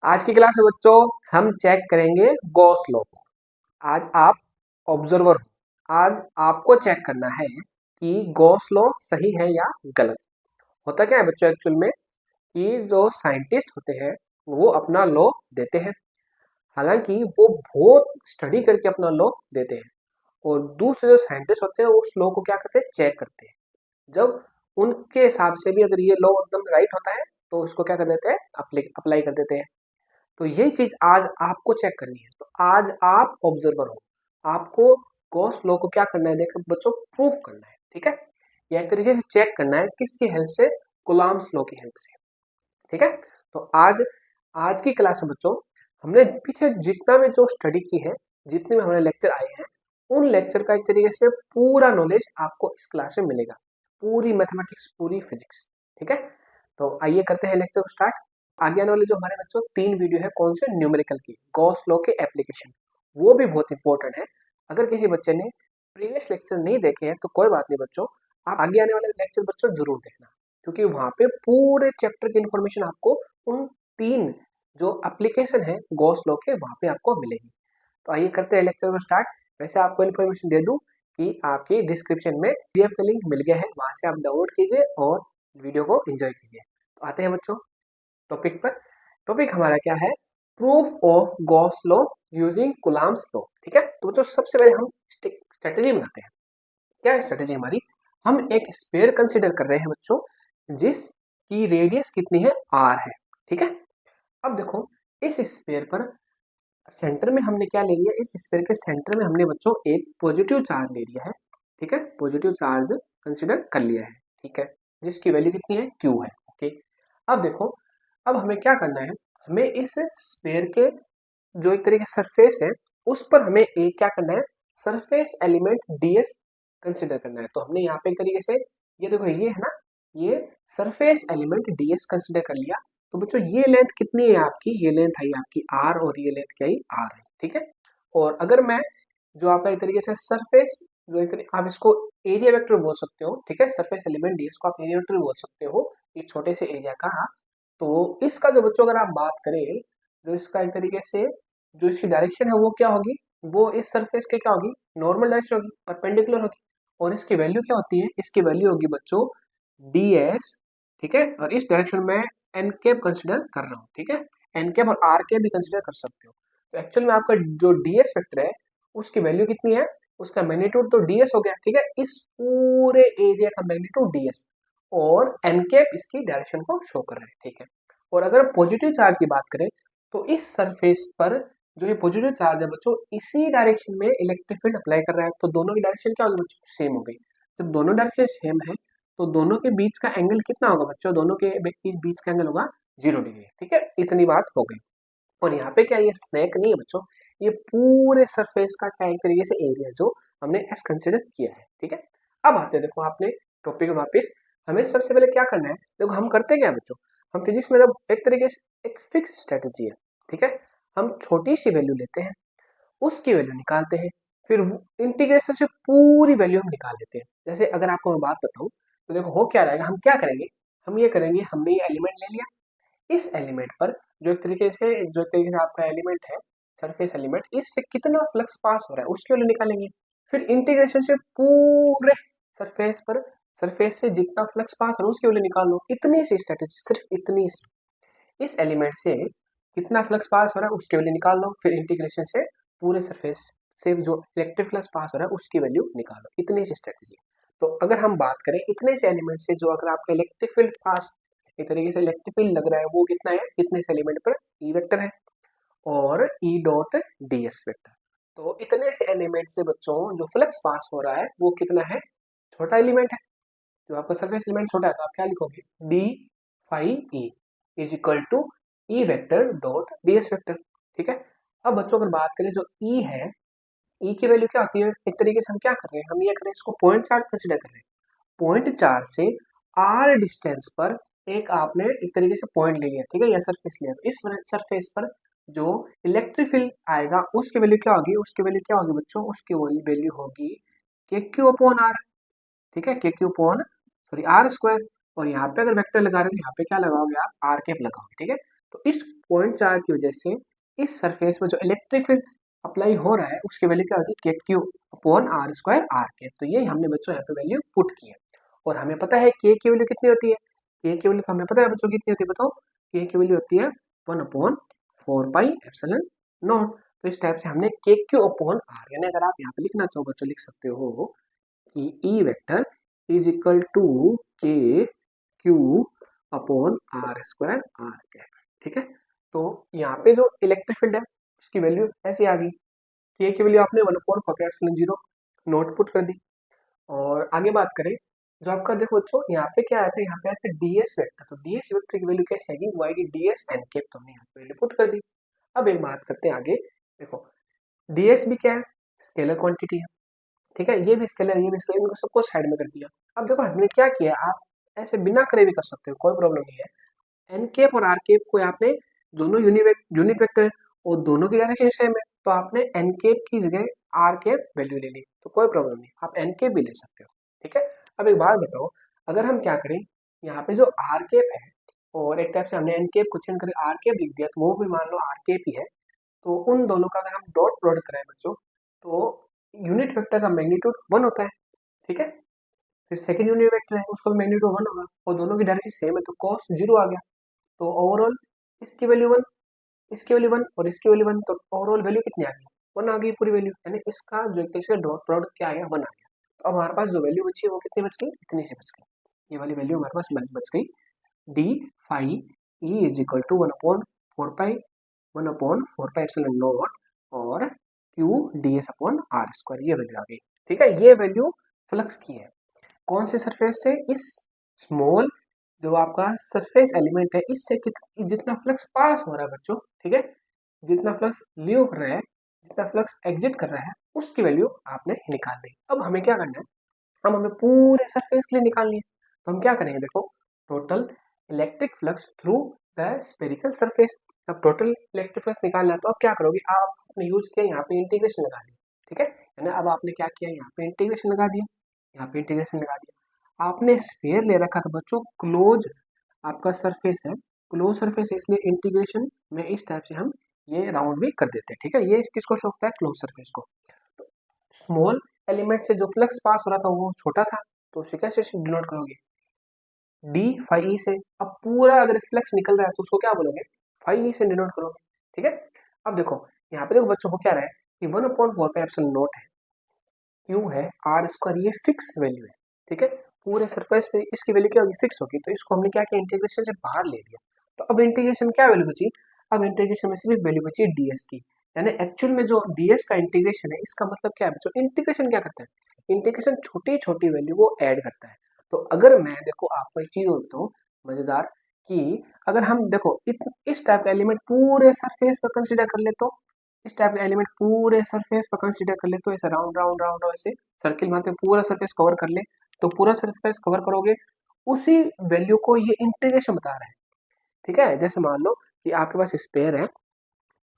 आज की क्लास में बच्चों हम चेक करेंगे गॉस लॉ को। आज आप ऑब्जर्वर हो। आज आपको चेक करना है कि गॉस लॉ सही है या गलत। होता क्या है बच्चों एक्चुअल में कि जो साइंटिस्ट होते हैं वो अपना लॉ देते हैं। हालांकि वो बहुत स्टडी करके अपना लॉ देते हैं और दूसरे जो साइंटिस्ट होते हैं वो उस लॉ को क्या करते हैं, चेक करते हैं। जब उनके हिसाब से भी अगर ये लॉ एकदम राइट होता है तो उसको क्या कर देते हैं, अप्लाई कर देते हैं। तो यही चीज आज आपको चेक करनी है। तो आज आप ऑब्जर्वर हो, आपको गॉस लॉ को क्या करना है, देखो बच्चों, प्रूफ करना है। ठीक है, या एक तरीके से चेक करना है किसकी हेल्प से, कुलाम्स लॉ की हेल्प से। ठीक है, तो आज आज की क्लास में बच्चों हमने पीछे जितना भी जो स्टडी की है, जितने भी हमारे लेक्चर आए हैं, उन लेक्चर का एक तरीके से पूरा नॉलेज आपको इस क्लास में मिलेगा। पूरी मैथमेटिक्स, पूरी फिजिक्स। ठीक है, तो आइए करते हैं लेक्चर को स्टार्ट। आगे आने वाले जो हमारे बच्चों 3 वीडियो है, कौन से, न्यूमेरिकल की, गॉस लॉ के एप्लीकेशन, वो भी बहुत इंपॉर्टेंट है। अगर किसी बच्चे ने प्रीवियस लेक्चर नहीं देखे हैं तो कोई बात नहीं बच्चों, आप आगे आने वाले लेक्चर बच्चों जरूर देखना, क्योंकि वहां पे पूरे चैप्टर की इन्फॉर्मेशन आपको उन 3 जो एप्लीकेशन है गॉस लॉ के वहां पे आपको मिलेगी। तो आइए करते हैं लेक्चर को स्टार्ट। वैसे आपको इन्फॉर्मेशन दे दूं कि आपकी डिस्क्रिप्शन में पीडीएफ का लिंक मिल गया है, वहां से आप डाउनलोड कीजिए और वीडियो को एंजॉय कीजिए। तो आते हैं बच्चों टॉपिक पर। टॉपिक हमारा क्या है, proof of Gauss law using Coulomb's law. ठीक है, तो बच्चों सबसे पहले हम स्ट्रेटेजी बनाते हैं। क्या है स्ट्रेटेजी हमारी, हम एक स्फीयर कंसीडर कर रहे हैं बच्चों जिसकी रेडियस कितनी है, आर है। ठीक है, अब देखो इस स्फीयर पर सेंटर में हमने क्या ले लिया, इस स्फीयर के सेंटर में हमने बच्चों एक पॉजिटिव चार्ज ले लिया है। ठीक है, पॉजिटिव चार्ज कंसीडर कर लिया है। ठीक है, जिसकी वैल्यू कितनी है, क्यू है। ओके, अब देखो, अब हमें क्या करना है, हमें इस स्फीयर के जो एक तरीके सरफेस है उस पर हमें एक क्या करना है, सरफेस एलिमेंट डीएस कंसीडर करना है। तो हमने यहाँ पे एक तरीके से, ये देखो ये है ना, ये सरफेस एलिमेंट डीएस कंसीडर कर लिया। तो बच्चों ये लेंथ कितनी है आपकी, ये लेंथ आई आपकी आर और ये लेंथ क्या है, आर है। ठीक है, और अगर मैं जो आपका एक तरीके से सरफेस, जो एक तरीके आप इसको एरिया वेक्टर बोल सकते हो। ठीक है, सरफेस एलिमेंट डीएस को आप एरिया वेक्टर बोल सकते हो, इस छोटे से एरिया का। तो इसका जो बच्चों अगर आप बात करें, जो इसका एक तरीके से जो इसकी डायरेक्शन है वो क्या होगी, वो इस सरफेस के क्या होगी, नॉर्मल डायरेक्शन होगी, परपेंडिकुलर होगी। और इसकी वैल्यू क्या होती है, इसकी वैल्यू होगी बच्चों डी एस। ठीक है, और इस डायरेक्शन में एन कैप कंसिडर कर रहा हूँ। ठीक है, एन कैप और आर कैप भी कंसिडर कर सकते हो। तो एक्चुअल में आपका जो डी एस वेक्टर है उसकी वैल्यू कितनी है, उसका मैग्नीट्यूड तो डी एस हो गया। ठीक है, इस पूरे एरिया का मैग्नीट्यूड डी एस, और एन कैप इसकी डायरेक्शन को शो कर रहे हैं। ठीक है, और अगर पॉजिटिव चार्ज की बात करें तो इस सरफेस पर जो ये पॉजिटिव चार्ज है बच्चों, इसी डायरेक्शन में इलेक्ट्रिक फील्ड अप्लाई कर रहा है। तो दोनों की डायरेक्शन क्या होगी बच्चों, सेम हो गई। जब दोनों डायरेक्शन सेम है तो दोनों के बीच का एंगल कितना होगा बच्चों, दोनों के बीच का एंगल होगा 0 डिग्री। ठीक है, इतनी बात हो गई। और यहाँ पे क्या, ये स्नैक नहीं है बच्चों, ये पूरे सरफेस का क्या एक तरीके से एरिया जो हमने एस कंसिडर किया है। ठीक है, अब आते हैं, देखो आपने टॉपिक में वापस, हमें सबसे पहले क्या करना है, देखो हम करते क्या है बच्चों, हम फिजिक्स में जब एक तरीके से एक फिक्स स्ट्रेटेजी है। ठीक है, हम छोटी सी वैल्यू लेते हैं, उसकी वैल्यू निकालते हैं, फिर इंटीग्रेशन से पूरी वैल्यू हम निकाल लेते हैं। जैसे अगर आपको मैं बात बताऊं तो देखो हो क्या रहेगा, हम क्या करेंगे, हम ये करेंगे, हमने ये एलिमेंट ले लिया, इस एलिमेंट पर जो एक तरीके से आपका एलिमेंट है, सरफेस एलिमेंट, इससे कितना फ्लक्स पास हो रहा है उसकी वैल्यू निकालेंगे। फिर इंटीग्रेशन से पूरे सरफेस पर, सरफेस से जितना फ्लक्स पास हो रहा है उसकी वैल्यू निकाल लो। इतनी सी स्ट्रेटेजी, सिर्फ इतनी सी, इस एलिमेंट से कितना फ्लक्स पास हो रहा है उसकी वैल्यू निकाल लो, फिर इंटीग्रेशन से पूरे सरफेस से जो इलेक्ट्रिक फ्लक्स पास हो रहा है उसकी वैल्यू निकालो। इतनी सी स्ट्रेटेजी। तो अगर हम बात करें इतने से एलिमेंट से जो अगर आपका इलेक्ट्रिक फील्ड पास, एक तरीके से इलेक्ट्रिक फील्ड लग रहा है, वो कितना है, इतने से एलिमेंट पर ई वेक्टर है और E dot d s vector. तो इतने से एलिमेंट से बच्चों जो फ्लक्स पास हो रहा है वो कितना है, छोटा एलिमेंट है, जो आपका सरफेस एलिमेंट छोटा है, तो आप क्या लिखोगे, d phi E is equal to E vector dot d s vector. ठीक है, अब बच्चों अगर बात करें जो ई है, ई की वैल्यू क्या होती है, एक तरीके से हम क्या कर रहे हैं, हम ये कर रहे हैं, इसको पॉइंट चार्ज कंसिडर कर रहे हैं। पॉइंट चार्ज से आर डिस्टेंस पर एक आपने एक तरीके से पॉइंट ले लिया। ठीक है, या सरफेस लिया, तो इस सरफेस पर जो इलेक्ट्रिक फील्ड आएगा उसकी वैल्यू क्या होगी, उसकी वैल्यू क्या होगी बच्चों, उसकी वैल्यू होगी के क्यू अपॉन आर। ठीक है, k Q upon, sorry, r square. और यहाँ पे अगर वेक्टर लगा रहे हो यहाँ पे क्या लगाओगे आप, आर कैप लगाओगे। ठीक है, तो इस पॉइंट चार्ज की वजह से इस सरफेस में जो इलेक्ट्रिक फील्ड अप्लाई हो रहा है उसकी वैल्यू क्या होगी, k Q upon are square are के। तो ये हमने बच्चों यहाँ पे वैल्यू पुट की है और हमें पता है के की वैल्यू कितनी होती है। के की वैल्यू तो हमें पता है बच्चों कितनी होती है, बताओ। के की वैल्यू होती है 1/4 पाई नॉट। तो इस टाइप से हमने के क्यू अपॉन आर, यानी अगर आप यहाँ पे लिखना चाहो बच्चों लिख सकते हो कि E vector is equal to K Q upon are square are के। ठीक है, तो यहाँ पे जो इलेक्ट्रिक फील्ड है उसकी वैल्यू ऐसी आ गई, के की वैल्यू आपने 1/4 नोट पुट कर दी। और आगे बात करें जो आपका देखो बच्चों यहाँ पे क्या आया था, यहाँ पे आया था डीएस वेक्टर। तो डीएस वेक्टर की वैल्यू कैसे आएगी, y d d s n के, तो हमने यहाँ पे वैल्यू पुट कर दी। अब एक बात करते हैं आगे, देखो डीएस भी क्या है, स्केलर क्वांटिटी है। ठीक है, ये भी स्केलर ये भी स्केलर, इनको सबको साइड में कर दिया। अब देखो हमने क्या किया, आप ऐसे बिना करे भी कर सकते हो, कोई प्रॉब्लम नहीं है। एन केप और आर केप को आपने दोनों यूनिट वेक्टर है और दोनों की डायरेक्शन सेम है, तो आपने एन केप की जगह आर केप वैल्यू ले ली, तो कोई प्रॉब्लम नहीं, आप एन केप भी ले सकते हो। ठीक है, अब एक बात बताओ, अगर हम क्या करें, यहाँ पे जो आर केप है और एक टाइप से हमने एन केप को चेंज करके आर केप लिख दिया, तो वो भी मान लो आर केप ही है, तो उन दोनों का अगर हम डॉट प्रोडक्ट कराएं बच्चों, तो यूनिट वेक्टर का मैग्नीट्यूड 1 होता है। ठीक है, फिर सेकंड यूनिट वेक्टर है उसका मैग्नीट्यूड 1 होगा और दोनों की डायरेक्शन सेम है, तो कॉस 0 आ गया। तो ओवरऑल इसकी वैल्यू 1, इसकी वैल्यू 1 और इसकी वैल्यू 1, तो ओवरऑल वैल्यू कितनी आ गई, 1 आ गई पूरी वैल्यू, यानी इसका जो इक्वेशन डॉट प्रोडक्ट क्या आया, 1 आ गया। तो अब हमारे पास जो वैल्यू बची है वो कितनी बच गई, इतनी सी बच गई, ये वाली वैल्यू हमारे पास बच गई, D phi E is equal to 1/4 pi epsilon naught और Q D S upon are square, ये वैल्यू आ गई। ठीक है, ये वैल्यू फ्लक्स की है, कौन से सरफेस से, इस स्मॉल जो आपका सरफेस एलिमेंट है इससे जितना फ्लक्स पास हो रहा है बच्चों, ठीक है, जितना फ्लक्स लीव कर रहा है, जितना फ्लक्स एग्जिट कर रहा है, उसकी वैल्यू आपने निकाल ली। अब हमें क्या करना है, हम हमें पूरे सरफेस के लिए निकालनी है, तो हम क्या करेंगे, देखो total electric flux through the spherical surface. अब टोटल इलेक्ट्रिक फ्लक्स निकालना है तो अब क्या करोगे, आपने यूज किया यहाँ पे इंटीग्रेशन लगा दिया। ठीक है, यानी अब आपने क्या किया, यहाँ पे इंटीग्रेशन लगा दिया, यहाँ पे इंटीग्रेशन लगा दिया। आपने स्फीयर ले रखा था बच्चों, क्लोज आपका सरफेस है, क्लोज सरफेस है, इसलिए इंटीग्रेशन में इस टाइप से हम ये राउंड भी कर देते हैं। ठीक है, ये किसको शो होता है, क्लोज सरफेस को। स्मॉल एलिमेंट से जो फ्लक्स पास हो रहा था वो छोटा था, तो उसे कैसे डिनोट करोगे, डी फाई ई से। अब पूरा अगर फ्लक्स निकल रहा है तो उसको क्या बोलोगे, फाई ई से डिनोट करोगे। ठीक है, अब देखो यहाँ पे देखो बच्चों को क्या रहा है कि 1/4 पाई एप्सिलॉन नॉट है, क्यू है, आर स्क्वायर ये फिक्स वैल्यू है। ठीक है, पूरे सरफेस पे इसकी वैल्यू क्या होगी, फिक्स होगी, तो इसको हमने क्या किया, इंटीग्रेशन से बाहर ले लिया। तो अब इंटीग्रेशन क्या वैल्यू बची, अब इंटीग्रेशन में सिर्फ वैल्यू बची डीएस की, यानी एक्चुअल में जो डीएस का इंटीग्रेशन है इसका मतलब क्या है बच्चों, इंटीग्रेशन क्या करता है, इंटीग्रेशन छोटी छोटी वैल्यू को ऐड करता है। तो अगर मैं देखो आपको एक चीज बोलता हूँ मजेदार, कि अगर हम देखो इस टाइप का एलिमेंट पूरे सरफेस पर कंसीडर कर ले, तो इस टाइप का एलिमेंट पूरे सरफेस पर कंसीडर कर ले, तो ऐसे राउंड राउंड राउंड ऐसे सर्किल मारते पूरा सरफेस कवर कर ले, तो पूरा सरफेस कवर करोगे, उसी वैल्यू को ये इंटीग्रेशन बता रहा है। ठीक है, जैसे मान लो कि आपके पास स्पेयर है,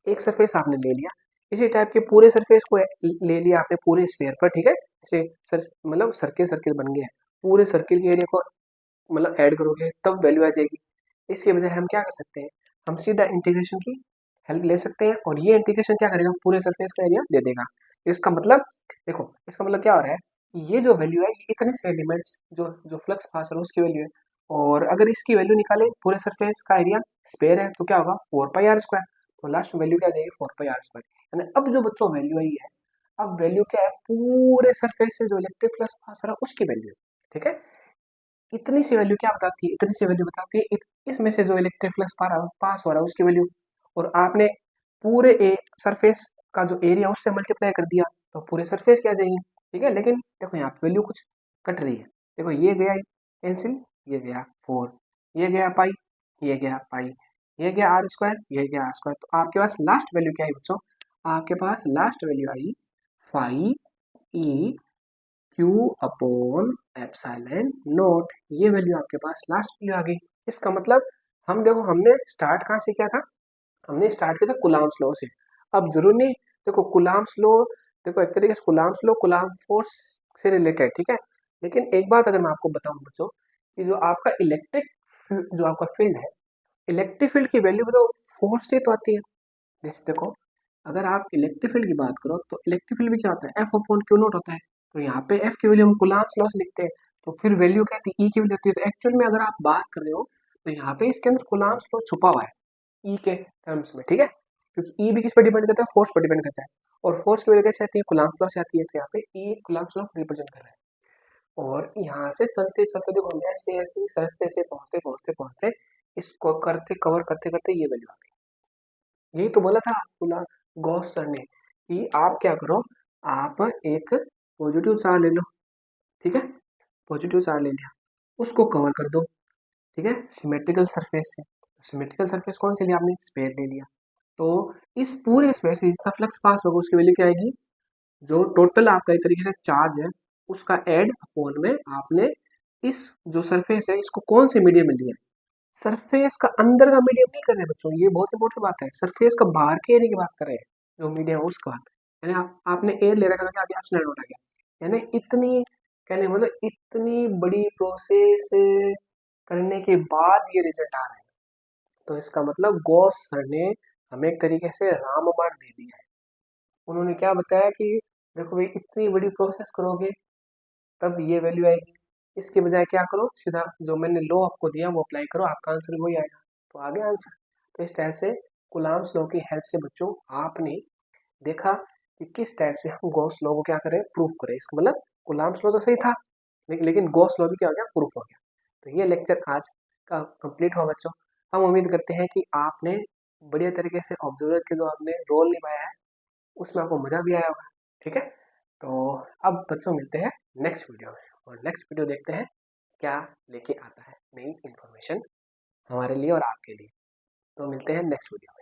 एक सरफेस आपने ले लिया, इसी टाइप के पूरे सरफेस को ले लिया आपने पूरे स्पेयर पर। ठीक है, ऐसे मतलब सर्किल सर्किल बन गया है, पूरे सर्किल के एरिया को मतलब ऐड करोगे तब वैल्यू आ जाएगी। इसकी वजह हम क्या कर सकते हैं, हम सीधा इंटीग्रेशन की हेल्प ले सकते हैं और ये इंटीग्रेशन क्या करेगा, पूरे सरफेस का एरिया दे देगा। इसका मतलब देखो, इसका मतलब क्या हो रहा है, ये जो वैल्यू है ये इतने से एलिमेंट्स जो जो फ्लक्स पास है उसकी वैल्यू है, और अगर इसकी वैल्यू निकाले पूरे सरफेस का एरिया स्पेयर है तो क्या होगा, 4 पाई आर स्क्वायर, तो लास्ट वैल्यू क्या जाएगी, 4 पाई आर स्क्वायर। यानी अब जो बच्चों वैल्यू आई है, अब वैल्यू क्या है, पूरे सरफेस से जो इलेक्ट्रिक फ्लक्स पास हो रहा है उसकी वैल्यू है। ठीक है, इतनी सी वैल्यू क्या बताती है, इतनी सी वैल्यू बताती है इसमें से जो इलेक्ट्रिक फ्लक्स पास हो रहा है उसकी वैल्यू, और आपने पूरे सरफेस का जो एरिया उससे मल्टीप्लाई कर दिया, तो पूरे सरफेस क्या आ जाएगी। ठीक है, लेकिन देखो यहाँ पे वैल्यू कुछ कट रही है, देखो ये गया कैंसिल, ये गया 4, ये गया पाई, ये गया पाई, ये गया आर स्क्वायर, ये गया आर स्क्वायर, तो आपके पास लास्ट वैल्यू क्या आई बच्चों, आपके पास लास्ट वैल्यू आई phi E Q upon epsilon naught, ये वैल्यू आपके पास लास्ट वैल्यू आ गई। इसका मतलब हम देखो हमने स्टार्ट कहाँ से किया था, हमने स्टार्ट किया था कुलाम्स लॉ से। अब जरूर नहीं, देखो कुलाम्स लॉ, देखो एक तरीके से कुलाम्स लॉ कुलाम फोर्स से रिलेटेड। ठीक है, लेकिन एक बात अगर मैं आपको बताऊं बच्चों, कि जो आपका इलेक्ट्रिक जो आपका फील्ड है इलेक्ट्रिक फील्ड की वैल्यू तो फोर्स से तो आती है। जैसे देखो, अगर आप इलेक्ट्रिक फील्ड की बात करो तो इलेक्ट्रिक फील्ड में क्या होता है, एफ अपॉन क्यू नॉट होता है। तो यहाँ पे एफ की वैल्यू हम कूलम्ब्स लॉ से लिखते हैं, तो फिर वैल्यू क्या आती है, ई की वैल्यू आती है। तो एक्चुअल में अगर आप बात कर रहे हो तो यहाँ पे इसके अंदर कूलम्ब्स लॉ छुपा हुआ है ई के टर्म्स में, ठीक है, क्योंकि ई भी किस पर डिपेंड करता है, फोर्स पर डिपेंड करता है, और फोर्स की वैल्यू कैसे आती है, कूलम्ब्स लॉ से आती है। तो यहाँ पे ई कूलम्ब्स लॉ रिप्रेजेंट कर रहा है। और यहाँ से चलते चलते देखो हम ऐसे ऐसे सस्ते से पहुंचते पहुंचते पहुंचते इसको करते कवर करते करते ये वैल्यू आ गई। यही तो बोला था बोला गॉस सर ने कि आप क्या करो, आप एक पॉजिटिव चार्ज ले लो, ठीक है, पॉजिटिव चार्ज ले लिया, उसको कवर कर दो, ठीक है, सिमेट्रिकल सरफेस से। सिमेट्रिकल सरफेस कौन सी लिया आपने, स्पेयर ले लिया। तो इस पूरे स्पेस से जितना फ्लक्स पास होगा उसकी वैल्यू क्या आएगी, जो टोटल आपका एक तरीके से चार्ज है उसका एड अपॉन में आपने इस जो सरफेस है इसको कौन से मीडियम में लिया है। सरफेस का अंदर का मीडियम नहीं कर रहे बच्चों, ये बहुत इंपॉर्टेंट बात है, सरफेस का बाहर के एरिया की बात कर रहे हैं, जो मीडियम है उसका बात। यानी आपने एयर ले रखा था कि आगे ऑप्शन नोट आ गया, यानी इतनी कहने मतलब इतनी बड़ी प्रोसेस करने के बाद ये रिजल्ट आ रहा है। तो इसका मतलब गॉस सर ने हमें एक तरीके से रामबाण दे दिया है। उन्होंने क्या बताया कि देखो भाई इतनी बड़ी प्रोसेस करोगे तब ये वैल्यू आएगी, इसके बजाय क्या करो, सीधा जो मैंने लॉ आपको दिया वो अप्लाई करो, आपका आंसर वही आएगा। तो आ गया आंसर। तो इस टाइप से कूलम्ब्स लॉ की हेल्प से बच्चों आपने देखा कि किस टाइप से हम गॉस लॉ को क्या करें, प्रूफ करें। इसका मतलब कूलम्ब्स लॉ तो सही था, लेकिन गॉस लॉ भी क्या हो गया, प्रूफ हो गया। तो ये लेक्चर आज का कंप्लीट हुआ बच्चों। हम उम्मीद करते हैं कि आपने बढ़िया तरीके से ऑब्जर्वर के जो आपने रोल निभाया है उसमें आपको मजा भी आया होगा, ठीक है। तो अब बच्चों मिलते हैं नेक्स्ट वीडियो में, और नेक्स्ट वीडियो देखते हैं क्या लेके आता है नई इन्फॉर्मेशन हमारे लिए और आपके लिए। तो मिलते हैं नेक्स्ट वीडियो में।